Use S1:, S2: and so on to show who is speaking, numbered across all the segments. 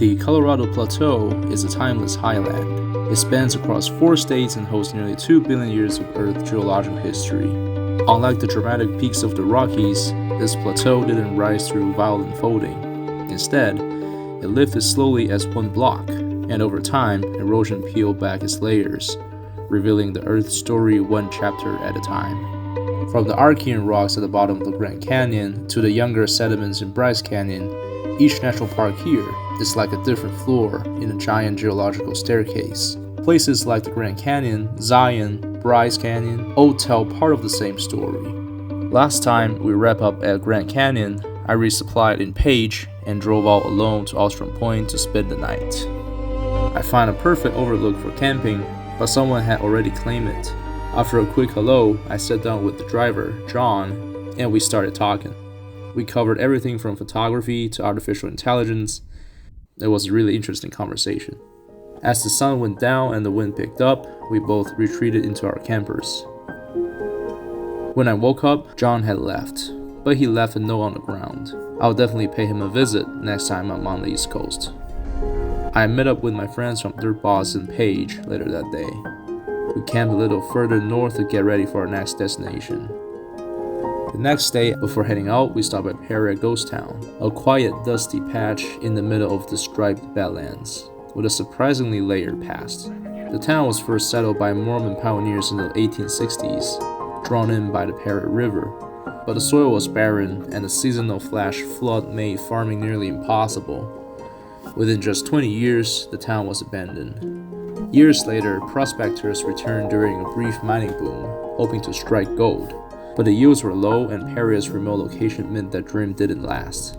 S1: The Colorado Plateau is a timeless highland. It spans across 4 states and hosts nearly 2 billion years of Earth geological history. Unlike the dramatic peaks of the Rockies, this plateau didn't rise through violent folding. Instead, it lifted slowly as one block, and over time, erosion peeled back its layers, revealing the Earth's story one chapter at a time. From the Archean rocks at the bottom of the Grand Canyon to the younger sediments in Bryce Canyon, each national park here is like a different floor in a giant geological staircase. Places like the Grand Canyon, Zion, Bryce Canyon all tell part of the same story. Last time we wrapped up at Grand Canyon, I resupplied in Page and drove out alone to Ostrom Point to spend the night. I found a perfect overlook for camping, but someone had already claimed it. After a quick hello, I sat down with the driver, John, and we started talking. We covered everything from photography to artificial intelligence. It was a really interesting conversation. As the sun went down and the wind picked up, we both retreated into our campers. When I woke up, John had left, but he left a note on the ground. I'll definitely pay him a visit next time I'm on the East Coast. I met up with my friends from Dirt Boss and Page later that day. We camped a little further north to get ready for our next destination. The next day, before heading out, we stopped at Peria Ghost Town, a quiet, dusty patch in the middle of the striped badlands, with a surprisingly layered past. The town was first settled by Mormon pioneers in the 1860s, drawn in by the Peria River, but the soil was barren and the seasonal flash flood made farming nearly impossible. Within just 20 years, the town was abandoned. Years later, prospectors returned during a brief mining boom, hoping to strike gold, but the yields were low and Peria's remote location meant that dream didn't last.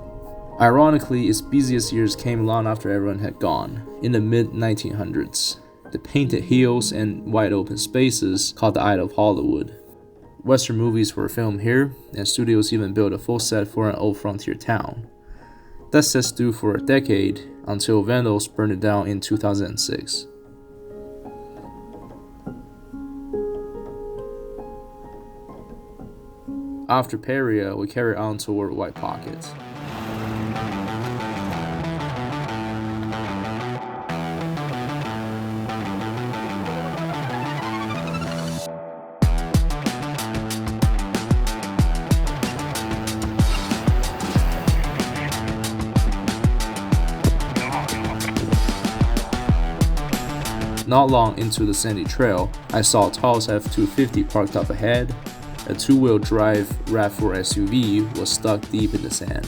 S1: Ironically, its busiest years came long after everyone had gone, in the mid-1900s. The painted hills and wide open spaces caught the eye of Hollywood. Western movies were filmed here, and studios even built a full set for an old frontier town. That set stew for a decade, until vandals burned it down in 2006. After Peria, we carried on toward White Pocket. Not long into the sandy trail, I saw a Taos F-250 parked up ahead. A 2-wheel drive RAV4 SUV was stuck deep in the sand.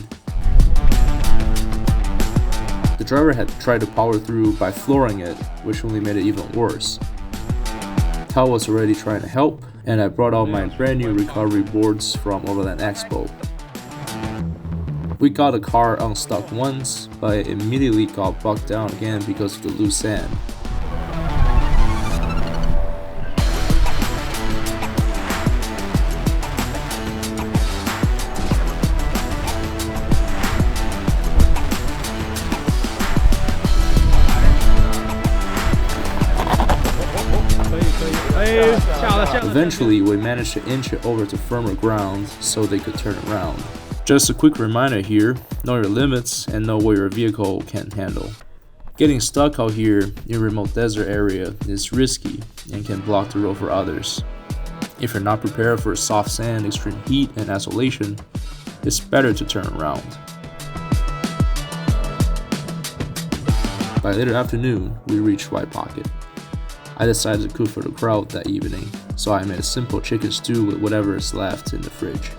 S1: The driver had tried to power through by flooring it, which only made it even worse. Tal was already trying to help, and I brought out my brand new recovery boards from Overland Expo. We got the car unstuck once, but it immediately got bogged down again because of the loose sand. Eventually, we managed to inch it over to firmer ground so they could turn around. Just a quick reminder here, know your limits and know what your vehicle can handle. Getting stuck out here in a remote desert area is risky and can block the road for others. If you're not prepared for soft sand, extreme heat, and isolation, it's better to turn around. By later afternoon, we reached White Pocket. I decided to cook for the crowd that evening, so I made a simple chicken stew with whatever is left in the fridge.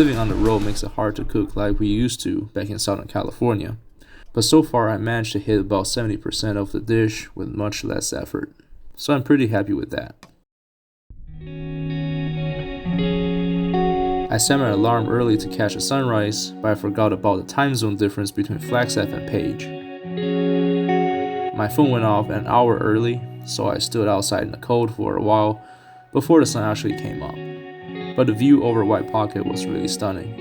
S1: Living on the road makes it hard to cook like we used to back in Southern California, but so far I managed to hit about 70% of the dish with much less effort, so I'm pretty happy with that. I set my alarm early to catch a sunrise, but I forgot about the time zone difference between Flagstaff and Page. My phone went off an hour early, so I stood outside in the cold for a while before the sun actually came up. But the view over White Pocket was really stunning.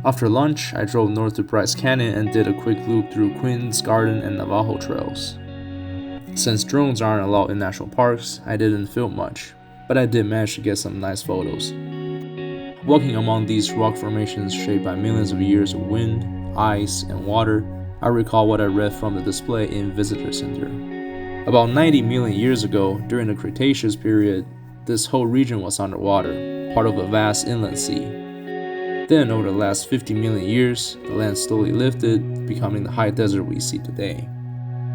S1: After lunch, I drove north to Bryce Canyon and did a quick loop through Queen's Garden and Navajo trails. Since drones aren't allowed in national parks, I didn't film much, but I did manage to get some nice photos. Walking among these rock formations shaped by millions of years of wind, ice, and water, I recall what I read from the display in Visitor Center. About 90 million years ago, during the Cretaceous period, this whole region was underwater, part of a vast inland sea. Then, over the last 50 million years, the land slowly lifted, becoming the high desert we see today.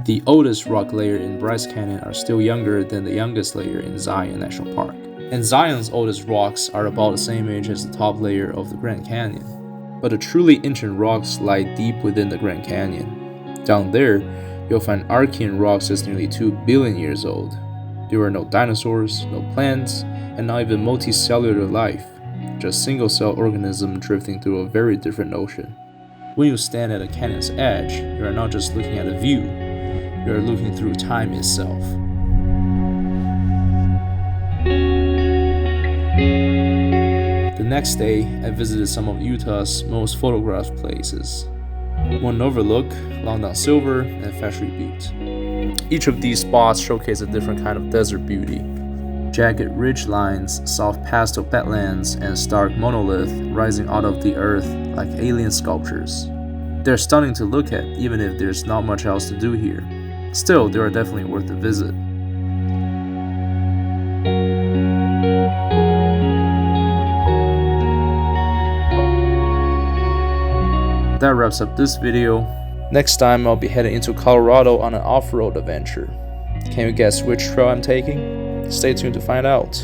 S1: The oldest rock layer in Bryce Canyon are still younger than the youngest layer in Zion National Park. And Zion's oldest rocks are about the same age as the top layer of the Grand Canyon. But the truly ancient rocks lie deep within the Grand Canyon. Down there, you'll find Archean rocks that's nearly 2 billion years old. There were no dinosaurs, no plants, and not even multicellular life, just single-cell organisms drifting through a very different ocean. When you stand at a canyon's edge, you are not just looking at a view, you are looking through time itself. The next day, I visited some of Utah's most photographed places. One Overlook, Longdown Silver, and Factory Butte. Each of these spots showcase a different kind of desert beauty. Jagged ridge lines, soft pastel badlands, and stark monolith rising out of the earth like alien sculptures. They're stunning to look at, even if there's not much else to do here. Still, they are definitely worth a visit. That wraps up this video. Next time I'll be heading into Colorado on an off-road adventure. Can you guess which trail I'm taking? Stay tuned to find out.